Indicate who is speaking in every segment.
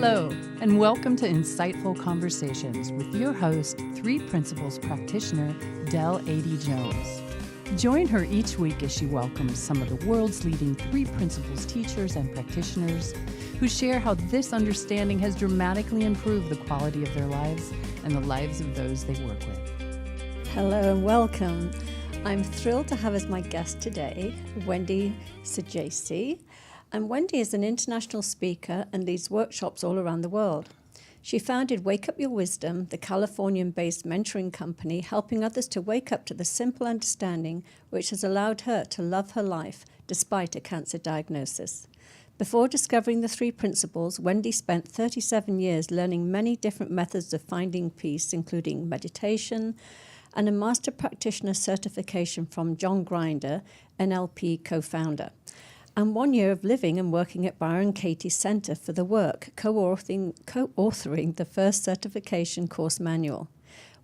Speaker 1: Hello, and welcome to Insightful Conversations with your host, 3 Principles practitioner, Adey-Jones. Join her each week as she welcomes some of the world's leading 3 Principles teachers and practitioners who share how this understanding has dramatically improved the quality of their lives and the lives of those they work with.
Speaker 2: Hello and welcome. I'm thrilled to have as my guest today, Wendi Saggese. And Wendi is an international speaker and leads workshops all around the world. She founded Wake Up Your Wisdom, the Californian-based mentoring company, helping others to wake up to the simple understanding which has allowed her to love her life despite a cancer diagnosis. Before discovering the 3 principles, Wendi spent 37 years learning many different methods of finding peace, including meditation, and a master practitioner certification from John Grinder, NLP co-founder, and 1 year of living and working at Byron Katie Center for the Work, co-authoring the first certification course manual.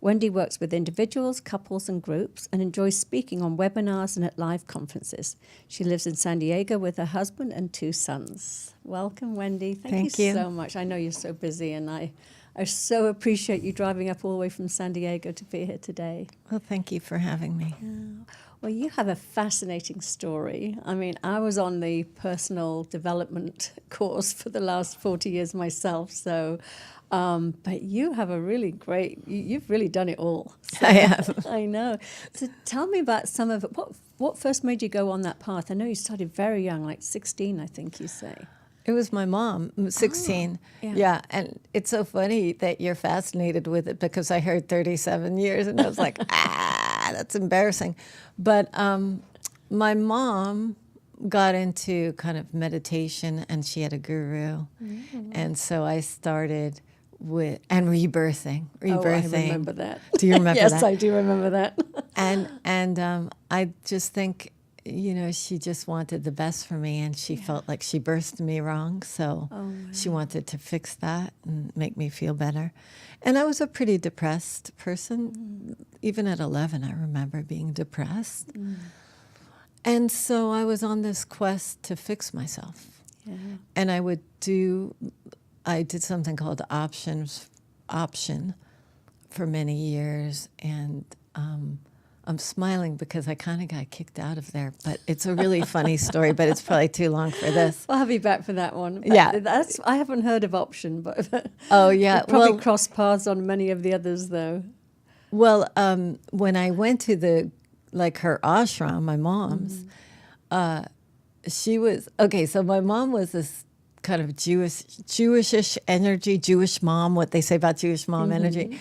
Speaker 2: Wendi works with individuals, couples, and groups, and enjoys speaking on webinars and at live conferences. She lives in San Diego with her husband and 2 sons. Welcome, Wendi. Thank you so much. I know you're so busy, and I so appreciate you driving up all the way from San Diego to be here today.
Speaker 3: Well, thank you for having me.
Speaker 2: Well, you have a fascinating story. I mean, I was on the personal development course for the last 40 years myself, so, but you have a really great, you've really done it all. So,
Speaker 3: I have.
Speaker 2: I know. So tell me about some of it. What first made you go on that path? I know you started very young, like 16, I think you say.
Speaker 3: It was my mom, 16.
Speaker 2: Oh,
Speaker 3: yeah, and it's so funny that you're fascinated with it because I heard 37 years and I was like, that's embarrassing. But my mom got into kind of meditation and she had a guru. Mm-hmm. And so I started with, and rebirthing.
Speaker 2: Oh, I remember that.
Speaker 3: Do you remember
Speaker 2: yes,
Speaker 3: that?
Speaker 2: Yes, I do remember that.
Speaker 3: and I just think, you know, she just wanted the best for me, and she felt like she birthed me wrong, so she wanted to fix that and make me feel better. And I was a pretty depressed person. Even at 11, I remember being depressed. And so I was on this quest to fix myself. Yeah. And I did something called option for many years, and I'm smiling because I kind of got kicked out of there, but it's a really funny story, but it's probably too long for this.
Speaker 2: I'll have you back for that one.
Speaker 3: Yeah.
Speaker 2: I haven't heard of option, but
Speaker 3: oh yeah,
Speaker 2: probably crossed paths on many of the others though.
Speaker 3: Well, when I went to her ashram, my mom's, she was, okay, so my mom was this kind of Jewishish energy, Jewish mom, what they say about Jewish mom energy.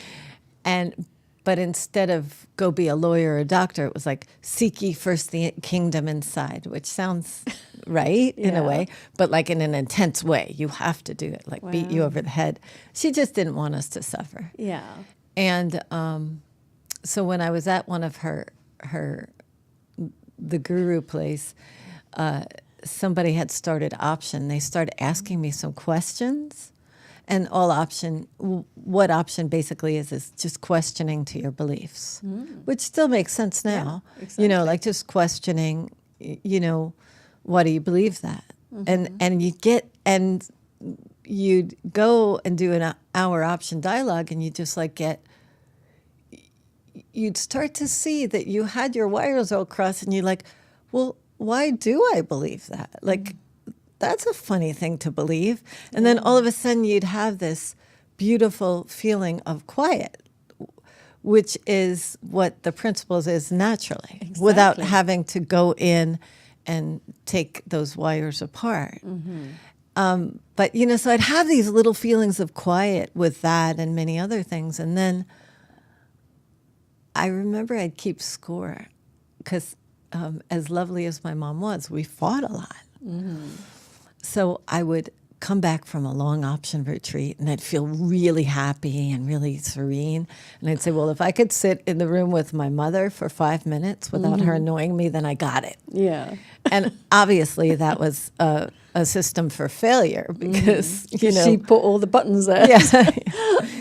Speaker 3: But instead of go be a lawyer or a doctor, it was like, seek ye first the kingdom inside, which sounds right in a way, but like in an intense way. You have to do it, like beat you over the head. She just didn't want us to suffer.
Speaker 2: Yeah.
Speaker 3: And so when I was at one of the guru place, somebody had started option. They started asking me some questions. And what option basically is just questioning to your beliefs, which still makes sense now. Yeah, exactly. You know, like just questioning, you know, why do you believe that? And you'd go and do an hour option dialogue, and you just you'd start to see that you had your wires all crossed, and you're like, well, why do I believe that? Like, that's a funny thing to believe. And then all of a sudden you'd have this beautiful feeling of quiet, which is what the principles is naturally, without having to go in and take those wires apart. But, you know, so I'd have these little feelings of quiet with that and many other things. And then I remember I'd keep score because as lovely as my mom was, we fought a lot. So I would come back from a long option retreat and I'd feel really happy and really serene. And I'd say, well, if I could sit in the room with my mother for 5 minutes without her annoying me, then I got it.
Speaker 2: Yeah.
Speaker 3: And obviously that was a system for failure because, you know.
Speaker 2: She put all the buttons there.
Speaker 3: Yeah.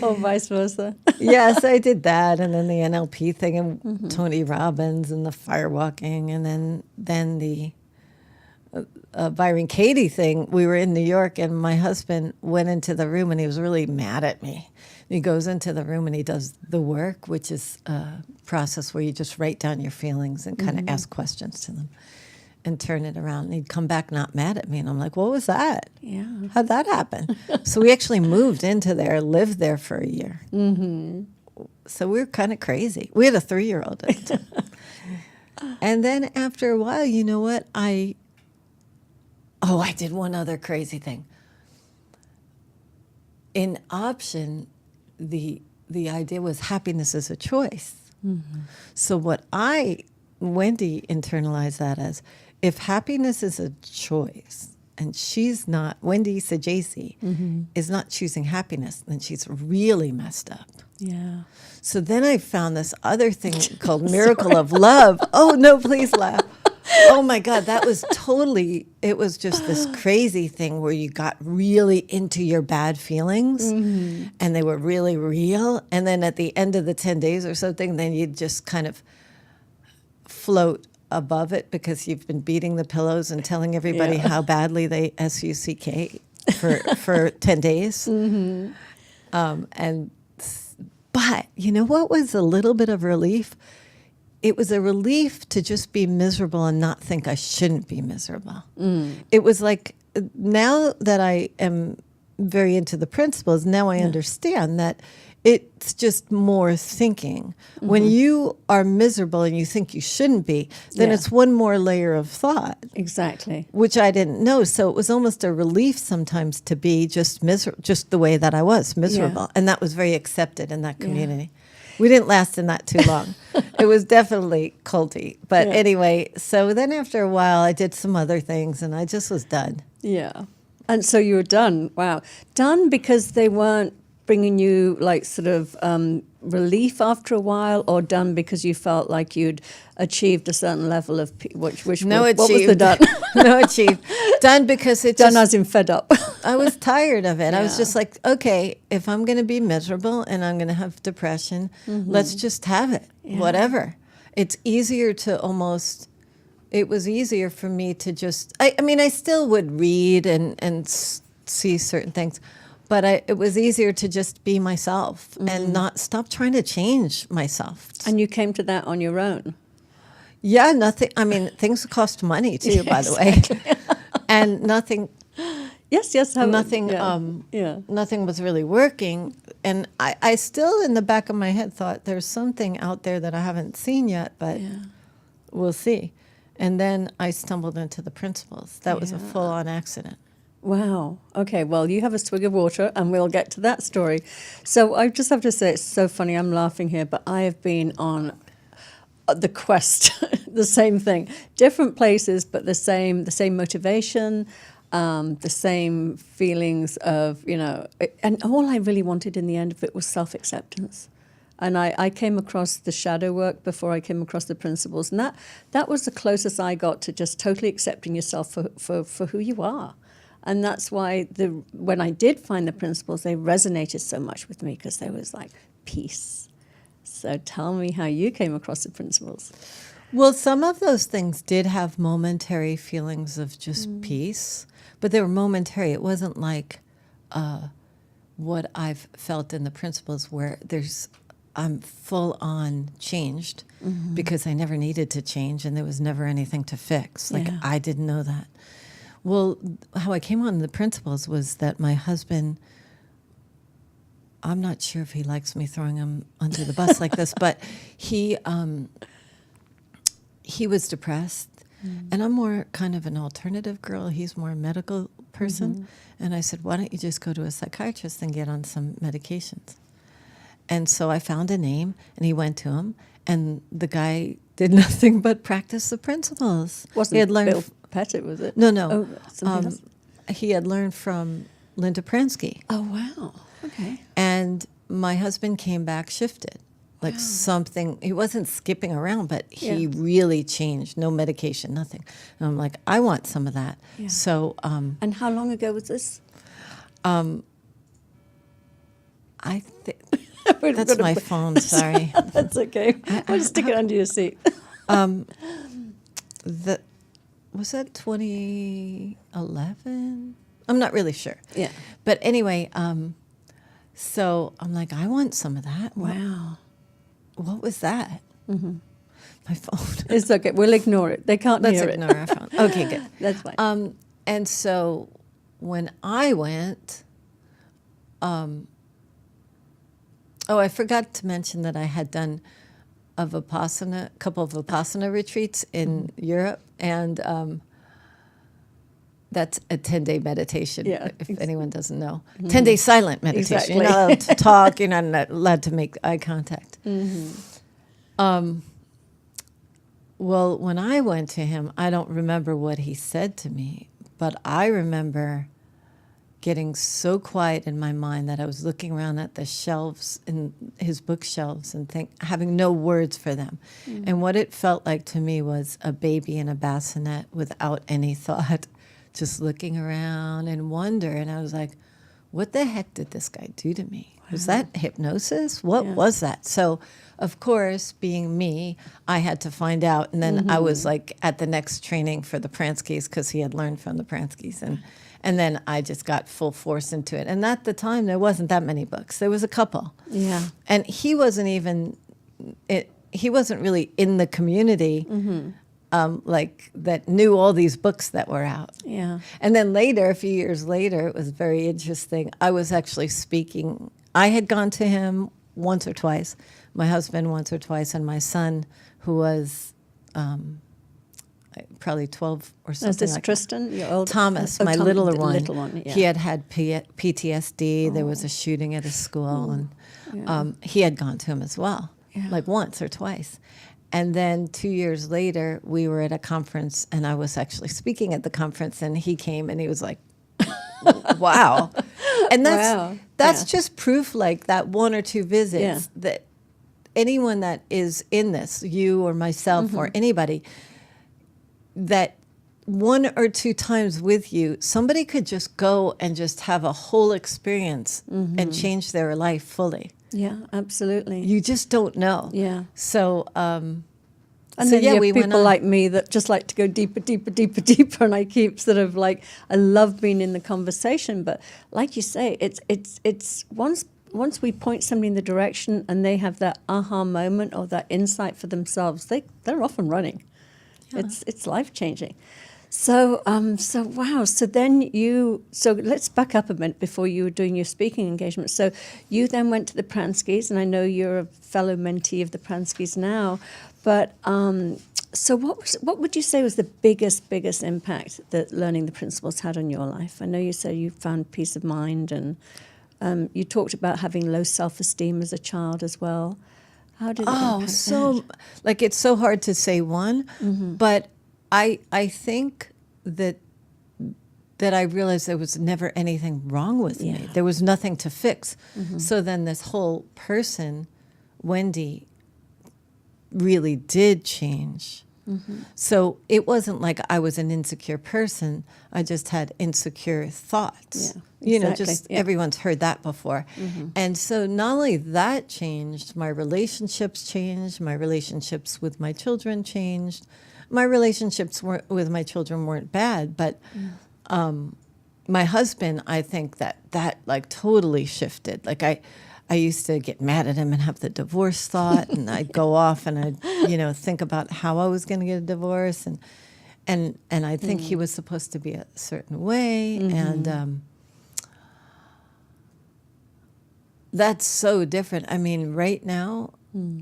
Speaker 2: Or vice versa.
Speaker 3: Yes, I did that. And then the NLP thing and Tony Robbins and the firewalking and then the Byron Katie thing, we were in New York, and my husband went into the room, and he was really mad at me. He goes into the room and he does the work, which is a process where you just write down your feelings and kind of ask questions to them and turn it around. And he'd come back not mad at me. And I'm like, what was that?
Speaker 2: Yeah.
Speaker 3: How'd that happen? So we actually moved into there, lived there for a year. So we were kind of crazy. We had a 3-year-old at the time. And then after a while, you know what? I did one other crazy thing. In option, the idea was happiness is a choice. So what Wendi internalized that as, if happiness is a choice and she's not, Wendi Saggese is not choosing happiness, then she's really messed up.
Speaker 2: Yeah.
Speaker 3: So then I found this other thing called Miracle of Love. Oh, no, please laugh. Oh my God, that was totally, it was just this crazy thing where you got really into your bad feelings and they were really real. And then at the end of the 10 days or something, then you'd just kind of float above it because you've been beating the pillows and telling everybody how badly they SUCK for 10 days. But you know what was a little bit of relief? It was a relief to just be miserable and not think I shouldn't be miserable. It was like, now that I am very into the principles, now I understand that it's just more thinking. When you are miserable and you think you shouldn't be, then it's one more layer of thought.
Speaker 2: Exactly.
Speaker 3: Which I didn't know. So it was almost a relief sometimes to be just just the way that I was, miserable. And that was very accepted in that community. We didn't last in that too long. It was definitely culty. But anyway, so then after a while, I did some other things, and I just was done.
Speaker 2: Yeah. And so you were done. Wow. Done because they weren't bringing you like sort of relief after a while, or done because you felt like you'd achieved a certain level of what was the done?
Speaker 3: No achieved. Done because it
Speaker 2: done as in fed up.
Speaker 3: I was tired of it. I was just like, okay, if I'm going to be miserable and I'm going to have depression, let's just have it. Whatever. It's easier to almost. It was easier for me to just. I mean, I still would read and see certain things. But it was easier to just be myself and not stop trying to change myself.
Speaker 2: And you came to that on your own?
Speaker 3: Yeah, nothing. I mean, things cost money too, by the way. And nothing.
Speaker 2: Yes.
Speaker 3: Nothing. Nothing was really working. And I still, in the back of my head, thought there's something out there that I haven't seen yet, but we'll see. And then I stumbled into the principles. That was a full-on accident.
Speaker 2: Wow. Okay, well, you have a swig of water, and we'll get to that story. So I just have to say, it's so funny. I'm laughing here, but I have been on the quest, the same thing. Different places, but the same motivation, the same feelings of, and all I really wanted in the end of it was self-acceptance. And I came across the shadow work before I came across the principles. And that was the closest I got to just totally accepting yourself for who you are. And that's why when I did find the principles, they resonated so much with me, because there was like peace. So tell me how you came across the principles.
Speaker 3: Well, some of those things did have momentary feelings of just peace, but they were momentary. It wasn't like what I've felt in the principles where I'm full on changed because I never needed to change and there was never anything to fix. Like I didn't know that. Well, how I came on the principles was that my husband, I'm not sure if he likes me throwing him under the bus like this, but he was depressed, and I'm more kind of an alternative girl. He's more a medical person. And I said, why don't you just go to a psychiatrist and get on some medications? And so I found a name, and he went to him, and the guy did nothing but practice the principles.
Speaker 2: Wasn't
Speaker 3: he had learned
Speaker 2: Bill Pettit, was it?
Speaker 3: No.
Speaker 2: Oh,
Speaker 3: he had learned from Linda Pransky.
Speaker 2: Oh, wow. Okay.
Speaker 3: And my husband came back shifted. Like something, he wasn't skipping around, but he really changed. No medication, nothing. And I'm like, I want some of that. Yeah. So.
Speaker 2: And how long ago was this?
Speaker 3: I think that's my phone. Sorry.
Speaker 2: That's okay. I'll just stick it under your seat.
Speaker 3: was that 2011? I'm not really sure.
Speaker 2: Yeah.
Speaker 3: But anyway, so I'm like, I want some of that.
Speaker 2: Wow.
Speaker 3: What was that? Mm-hmm. My phone.
Speaker 2: It's okay. We'll ignore it. They can't
Speaker 3: Let's
Speaker 2: hear
Speaker 3: ignore our phone. Okay, good.
Speaker 2: That's fine.
Speaker 3: And so when I went, I forgot to mention that I had done a couple of Vipassana retreats in Europe, and that's a 10-day meditation, if anyone doesn't know. 10-day silent meditation.
Speaker 2: Exactly.
Speaker 3: You're not allowed to talk, you're not allowed to make eye contact. Well, when I went to him, I don't remember what he said to me, but I remember getting so quiet in my mind that I was looking around at the shelves in his bookshelves and having no words for them. And what it felt like to me was a baby in a bassinet without any thought, just looking around and wonder. And I was like, what the heck did this guy do to me? Wow. Was that hypnosis? What was that? So, of course, being me, I had to find out. And then I was like at the next training for the Pranskys because he had learned from the Pranskys. And then I just got full force into it. And at the time, there wasn't that many books. There was a couple.
Speaker 2: Yeah.
Speaker 3: And he wasn't really in the community like that knew all these books that were out.
Speaker 2: Yeah.
Speaker 3: And then later, a few years later, it was very interesting. I was actually speaking. I had gone to him once or twice, my husband once or twice, and my son, who was probably 12 or something.
Speaker 2: Is this
Speaker 3: like
Speaker 2: Tristan, your old
Speaker 3: Thomas, my littler one.
Speaker 2: Little one, yeah.
Speaker 3: He had PTSD. There was a shooting at his school, and he had gone to him as well, like once or twice. And then 2 years later, we were at a conference, and I was actually speaking at the conference, and he came, and he was like, wow. And that's just proof, like that one or two visits, that anyone that is in this, you or myself or anybody, that one or two times with you, somebody could just go and just have a whole experience and change their life fully.
Speaker 2: Yeah, absolutely.
Speaker 3: You just don't know.
Speaker 2: Yeah.
Speaker 3: So,
Speaker 2: and then you have people like me that just like to go deeper, deeper, deeper, deeper, and I keep sort of like, I love being in the conversation, but like you say, it's once we point somebody in the direction and they have that aha moment or that insight for themselves, they're off and running. Yeah. It's life changing. So wow. So let's back up a minute before you were doing your speaking engagement. So you then went to the Pranskys, and I know you're a fellow mentee of the Pranskys now. But so what would you say was the biggest impact that learning the principles had on your life? I know you said you found peace of mind, and you talked about having low self-esteem as a child as well. How did it impact that?
Speaker 3: Like, it's so hard to say one, but I think that I realized there was never anything wrong with me. There was nothing to fix. So then this whole person, Wendi, really did change. So it wasn't like I was an insecure person. I just had insecure thoughts.
Speaker 2: Yeah,
Speaker 3: exactly. Everyone's heard that before. And so not only that changed, my relationships changed, my relationships with my children changed. My relationships with my children weren't bad, but my husband, I think that like totally shifted. Like I used to get mad at him and have the divorce thought, and I'd go off and I'd, think about how I was going to get a divorce, and I think he was supposed to be a certain way, and that's so different. I mean, right now,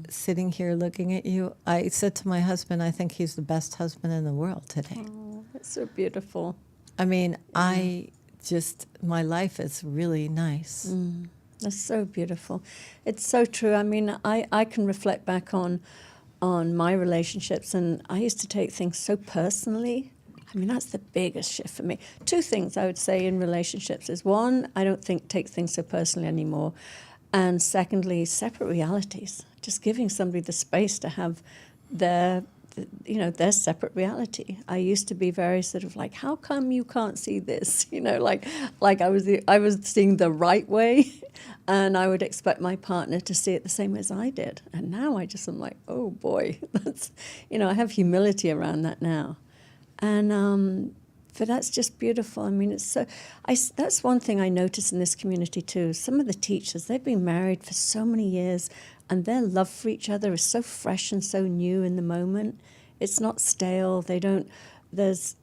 Speaker 3: sitting here looking at you, I said to my husband, I think he's the best husband in the world today.
Speaker 2: Oh, that's so beautiful.
Speaker 3: I mean, my life is really nice.
Speaker 2: That's so beautiful. It's so true. I mean, I can reflect back on my relationships, and I used to take things so personally. I mean, that's the biggest shift for me. Two things I would say in relationships is, one, I don't take things so personally anymore. And secondly, separate realities. Just giving somebody the space to have their separate reality. I used to be very sort of like, how come you can't see this? Like I was seeing the right way, and I would expect my partner to see it the same as I did. And now I just am like, oh boy, that's, I have humility around that now. And but that's just beautiful. I mean, it's so. That's one thing I notice in this community too. Some of the teachers, they've been married for so many years, and their love for each other is so fresh and so new in the moment. It's not stale. They don't. There's,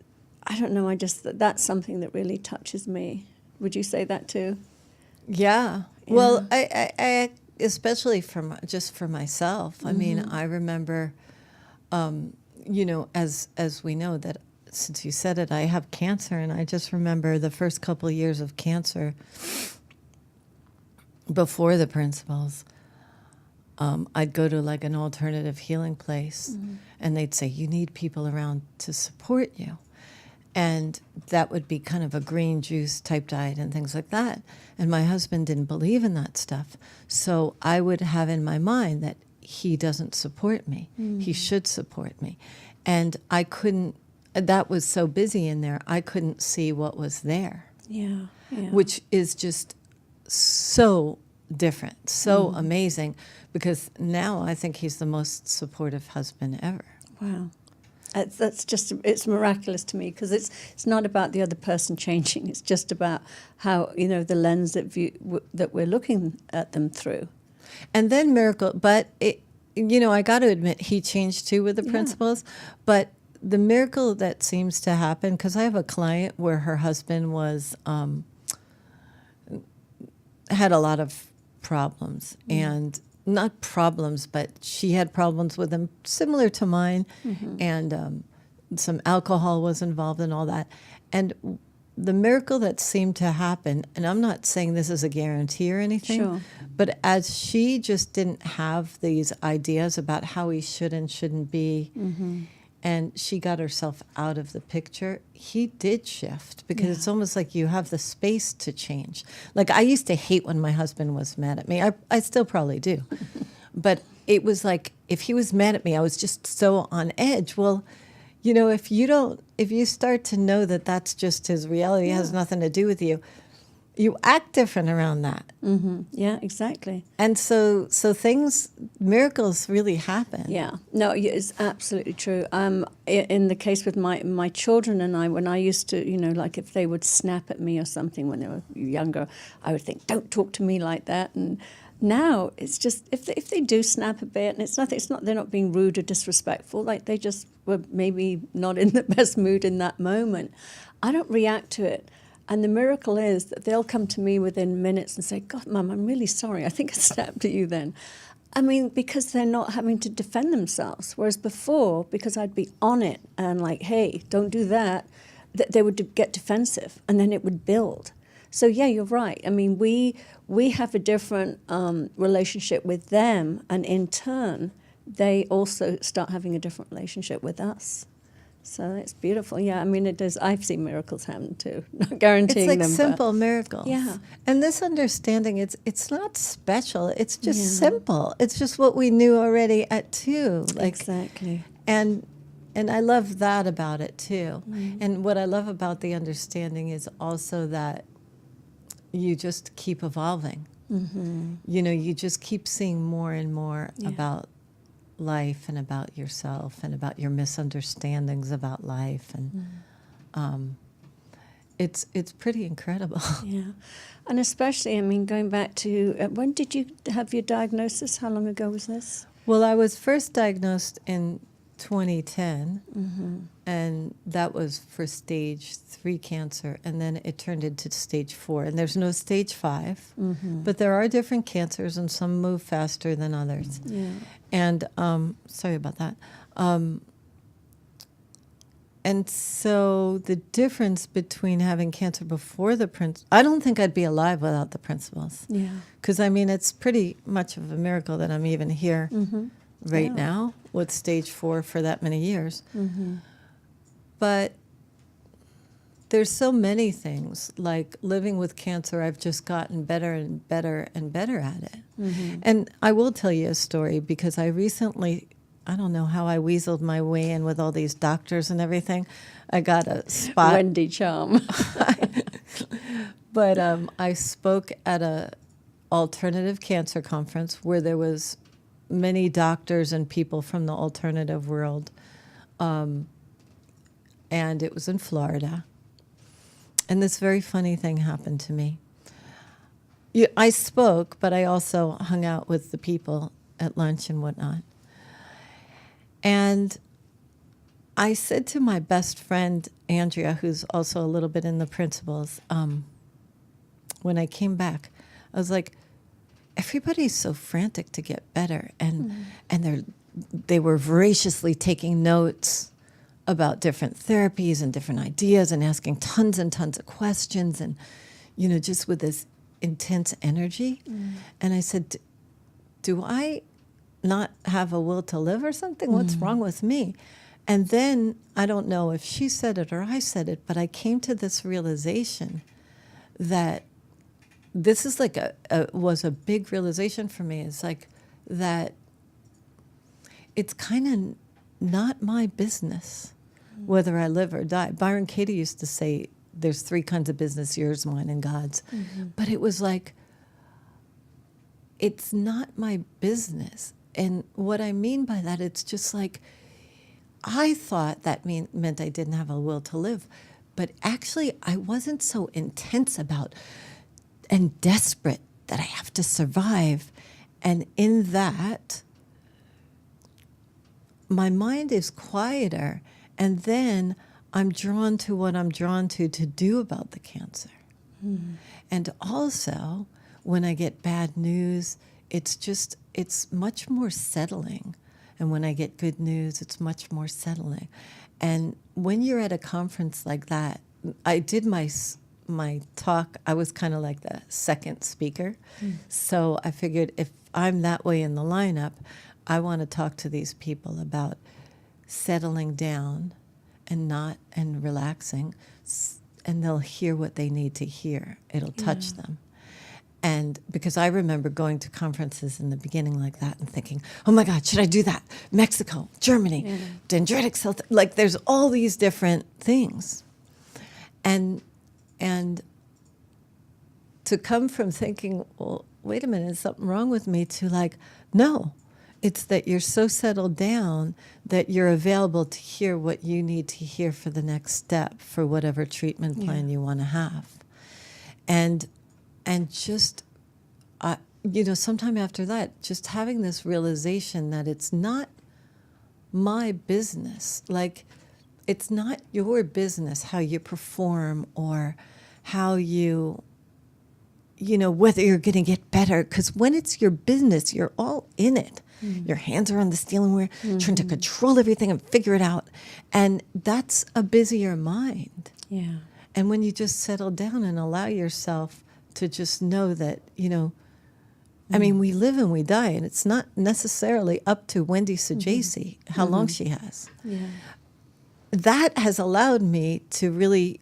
Speaker 2: I don't know. That's something that really touches me. Would you say that too?
Speaker 3: Yeah. Well, I especially just for myself. I mean, I remember, as we know that since you said it, I have cancer, and I just remember the first couple of years of cancer before the principles. I'd go to like an alternative healing place, and they'd say, you need people around to support you. And that would be kind of a green juice type diet and things like that. And my husband didn't believe in that stuff. So I would have in my mind that he doesn't support me. He should support me. And I couldn't, that was so busy in there, I couldn't see what was there.
Speaker 2: Yeah.
Speaker 3: Which is just so different, so amazing, because now I think he's the most supportive husband ever.
Speaker 2: Wow. That's just, it's miraculous to me, because it's not about the other person changing. It's just about how, the lens that we're looking at them through.
Speaker 3: And then miracle, but I got to admit, he changed too with the principles, but the miracle that seems to happen, because I have a client where her husband was, had a lot of problems, and not problems, but she had problems with him similar to mine, and some alcohol was involved in all that. And the miracle that seemed to happen, and I'm not saying this is a guarantee or anything,
Speaker 2: Sure.
Speaker 3: but as she just didn't have these ideas about how he should and shouldn't be, and she got herself out of the picture, he did shift, because it's almost like you have the space to change. Like, I used to hate when my husband was mad at me. I still probably do. But it was like, if he was mad at me, I was just so on edge. Well, if you start to know that that's just his reality, it has nothing to do with you, you act different around that.
Speaker 2: Yeah, exactly.
Speaker 3: And so miracles really happen.
Speaker 2: Yeah, no, it's absolutely true. In the case with my children and I, when I used to, like if they would snap at me or something when they were younger, I would think, don't talk to me like that. And now it's just, if they do snap a bit, and they're not being rude or disrespectful, like they just were maybe not in the best mood in that moment, I don't react to it. And the miracle is that they'll come to me within minutes and say, God, Mum, I'm really sorry. I think I snapped at you then. I mean, because they're not having to defend themselves. Whereas before, because I'd be on it and like, hey, don't do that, they would get defensive, and then it would build. So, yeah, you're right. I mean, we have a different relationship with them, and in turn, they also start having a different relationship with us. So it's beautiful. Yeah, I mean, it does. I've seen miracles happen too. Not guaranteeing them.
Speaker 3: It's like simple miracles.
Speaker 2: Yeah.
Speaker 3: And this understanding, it's not special. It's just simple. It's just what we knew already at 2.
Speaker 2: Exactly.
Speaker 3: And I love that about it too. And what I love about the understanding is also that you just keep evolving. You just keep seeing more and more about life and about yourself and about your misunderstandings about life, and it's pretty incredible.
Speaker 2: Yeah, and especially, I mean, going back to when did you have your diagnosis? How long ago was this?
Speaker 3: Well, I was first diagnosed in 2010, and that was for stage 3 cancer, and then it turned into stage 4. And there's no stage 5, but there are different cancers, and some move faster than others.
Speaker 2: Yeah.
Speaker 3: And sorry about that. And so the difference between having cancer before the I don't think I'd be alive without the principles.
Speaker 2: Yeah.
Speaker 3: Because, I mean, it's pretty much of a miracle that I'm even here right now with stage 4 for that many years. But there's so many things, like living with cancer, I've just gotten better and better and better at it. And I will tell you a story, because I recently, I don't know how I weaseled my way in with all these doctors and everything. I got a spot.
Speaker 2: Wendi charm.
Speaker 3: But I spoke at a alternative cancer conference where there was many doctors and people from the alternative world. and it was in Florida. And this very funny thing happened to me. I spoke, but I also hung out with the people at lunch and whatnot. And I said to my best friend, Andrea, who's also a little bit in the principles, when I came back, I was like, everybody's so frantic to get better. And they were voraciously taking notes about different therapies and different ideas and asking tons and tons of questions and, just with this intense energy. And I said, do I not have a will to live or something? What's wrong with me? And then, I don't know if she said it or I said it, but I came to this realization that this is like was a big realization for me. It's like that it's kind of not my business whether I live or die. Byron Katie used to say, there's 3 kinds of business, yours, mine, and God's. But it was like, it's not my business. And what I mean by that, it's just like, I thought that meant I didn't have a will to live. But actually, I wasn't so intense about and desperate that I have to survive. And in that, my mind is quieter. And then I'm drawn to what I'm drawn to do about the cancer. And also, when I get bad news, it's much more settling. And when I get good news, it's much more settling. And when you're at a conference like that, I did my talk, I was kind of like the second speaker. So I figured if I'm that way in the lineup, I want to talk to these people about settling down and relaxing, and they'll hear what they need to hear. It'll touch them. And because I remember going to conferences in the beginning like that and thinking, oh my God, should I do that? Mexico, Germany, dendritic cell, like there's all these different things. And to come from thinking, well, wait a minute, is something wrong with me, to like, no, it's that you're so settled down that you're available to hear what you need to hear for the next step for whatever treatment plan you want to have. And just, sometime after that, just having this realization that it's not my business. Like, it's not your business how you perform or how you, whether you're going to get better. Because when it's your business, you're all in it. Your hands are on the steering wheel, trying to control everything and figure it out. And that's a busier mind.
Speaker 2: Yeah.
Speaker 3: And when you just settle down and allow yourself to just know that, I mean, we live and we die, and it's not necessarily up to Wendi Saggese how long she has.
Speaker 2: Yeah.
Speaker 3: That has allowed me to really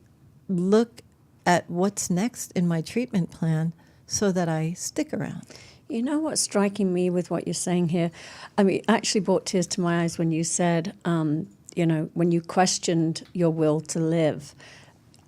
Speaker 3: look at what's next in my treatment plan so that I stick around.
Speaker 2: You know what's striking me with what you're saying here? I mean, it actually brought tears to my eyes when you said, when you questioned your will to live.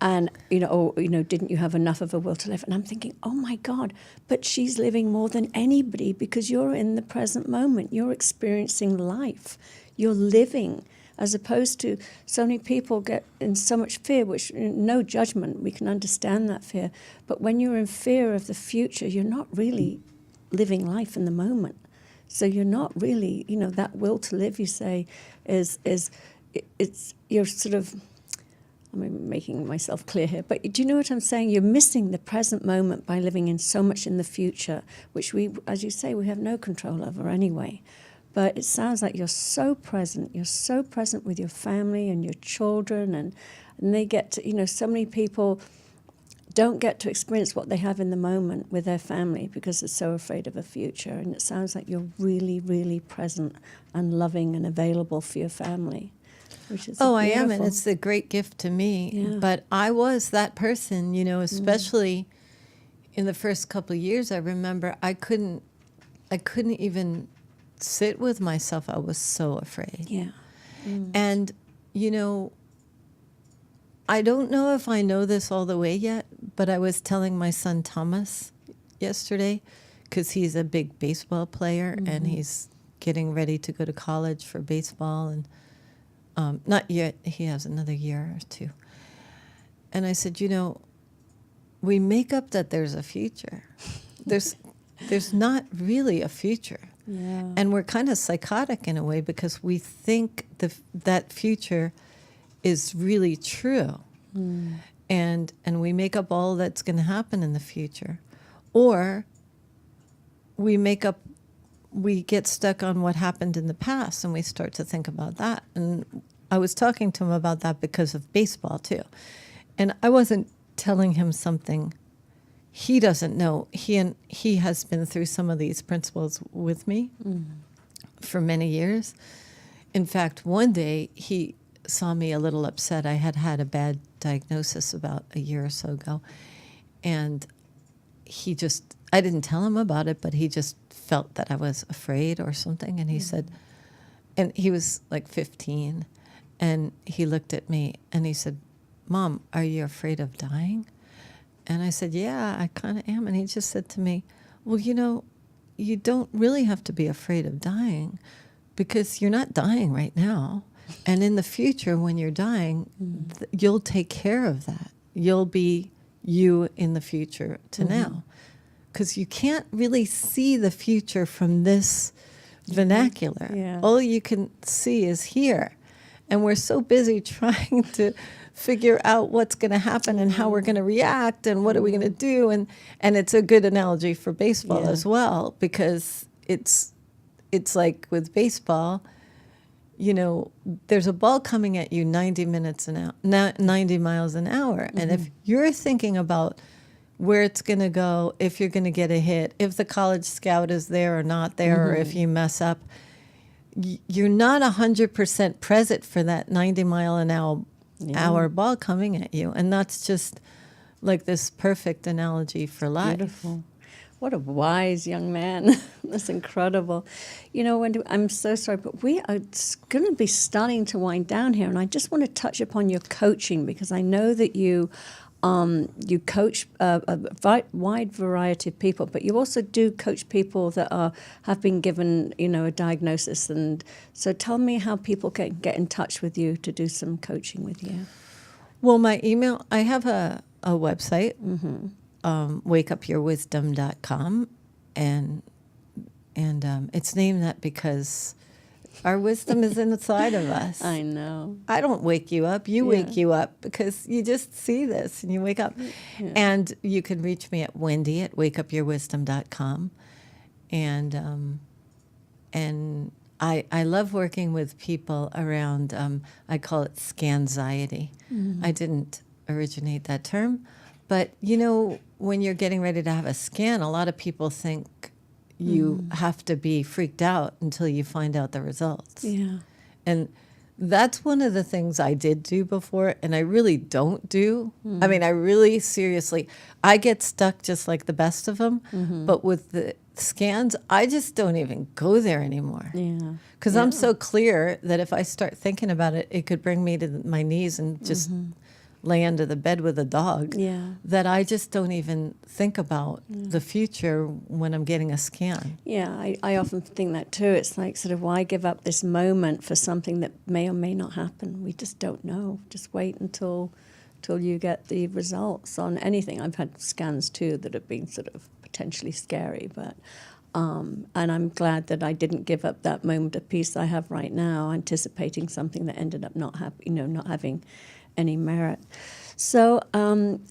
Speaker 2: And, didn't you have enough of a will to live? And I'm thinking, oh, my God, but she's living more than anybody because you're in the present moment. You're experiencing life. You're living, as opposed to so many people get in so much fear, which, no judgment, we can understand that fear. But when you're in fear of the future, you're not really living life in the moment. So you're not really, that will to live, you say, you're sort of, I'm making myself clear here, but do you know what I'm saying? You're missing the present moment by living in so much in the future, which we, as you say, we have no control over anyway. But it sounds like you're so present. You're so present with your family and your children, and they get to, so many people don't get to experience what they have in the moment with their family because they're so afraid of a future. And it sounds like you're really, really present and loving and available for your family. Which is
Speaker 3: I am, and it's a great gift to me. Yeah. But I was that person, especially in the first couple of years. I remember I couldn't even sit with myself. I was so afraid.
Speaker 2: Yeah.
Speaker 3: And, I don't know if I know this all the way yet, but I was telling my son Thomas yesterday, because he's a big baseball player and he's getting ready to go to college for baseball, and Not yet. He has another year or two. And I said, we make up that there's a future. There's not really a future.
Speaker 2: Yeah.
Speaker 3: And we're kind of psychotic in a way because we think that future is really true. And we make up all that's going to happen in the future. Or we get stuck on what happened in the past and we start to think about that. And I was talking to him about that because of baseball too. And I wasn't telling him something he doesn't know. He has been through some of these principles with me for many years. In fact, one day he saw me a little upset. I had a bad diagnosis about a year or so ago. And I didn't tell him about it, but he just felt that I was afraid or something. And he said, and he was like 15, and he looked at me and he said, "Mom, are you afraid of dying?" And I said, "Yeah, I kind of am." And he just said to me, "Well, you don't really have to be afraid of dying because you're not dying right now. And in the future, when you're dying, you'll take care of that. You'll be you in the future to now. Because you can't really see the future from this vernacular.
Speaker 2: Yeah.
Speaker 3: All you can see is here. And we're so busy trying to figure out what's going to happen and how we're going to react and what are we going to do. And it's a good analogy for baseball as well, because it's like with baseball, there's a ball coming at you 90 miles an hour. And if you're thinking about where it's going to go, if you're going to get a hit, if the college scout is there or not there, or if you mess up, you're not 100% present for that 90 mile an hour ball coming at you. And that's just like this perfect analogy for life.
Speaker 2: Beautiful. What a wise young man. That's incredible. Wendi, I'm so sorry, but we are going to be starting to wind down here. And I just want to touch upon your coaching, because I know that you coach a wide variety of people, but you also do coach people that have been given, a diagnosis. And so tell me how people can get in touch with you to do some coaching with you.
Speaker 3: Well, my email, I have a website, wakeupyourwisdom.com, and it's named that because our wisdom is inside of us.
Speaker 2: I know.
Speaker 3: I don't wake you up. You wake you up because you just see this and you wake up. Yeah. And you can reach me at Wendi at wakeupyourwisdom.com. And I love working with people around, I call it scanxiety. I didn't originate that term. But, when you're getting ready to have a scan, a lot of people think you have to be freaked out until you find out the results.
Speaker 2: Yeah.
Speaker 3: And that's one of the things I did do before, and I really don't do. I mean, I really seriously, I get stuck just like the best of them. But with the scans, I just don't even go there anymore.
Speaker 2: Yeah.
Speaker 3: Because I'm so clear that if I start thinking about it, it could bring me to my knees and just lay under the bed with a dog, that I just don't even think about the future when I'm getting a scan.
Speaker 2: Yeah, I often think that too. It's like, sort of, why give up this moment for something that may or may not happen? We just don't know. Just wait until you get the results on anything. I've had scans too that have been sort of potentially scary, but and I'm glad that I didn't give up that moment of peace I have right now, anticipating something that ended up not having any merit. So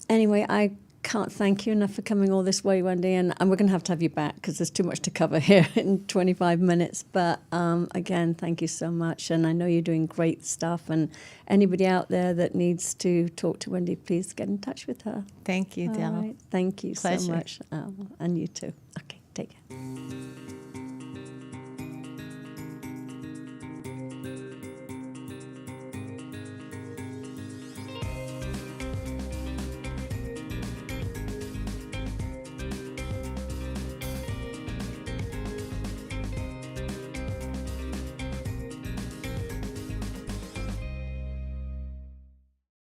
Speaker 2: anyway, I can't thank you enough for coming all this way, Wendi, and we're going to have you back because there's too much to cover here in 25 minutes. But again, thank you so much, and I know you're doing great stuff, and anybody out there that needs to talk to Wendi, please get in touch with her.
Speaker 3: Thank you, Del.
Speaker 2: All right. Thank you
Speaker 3: Pleasure.
Speaker 2: so much. And you too. Okay, take care.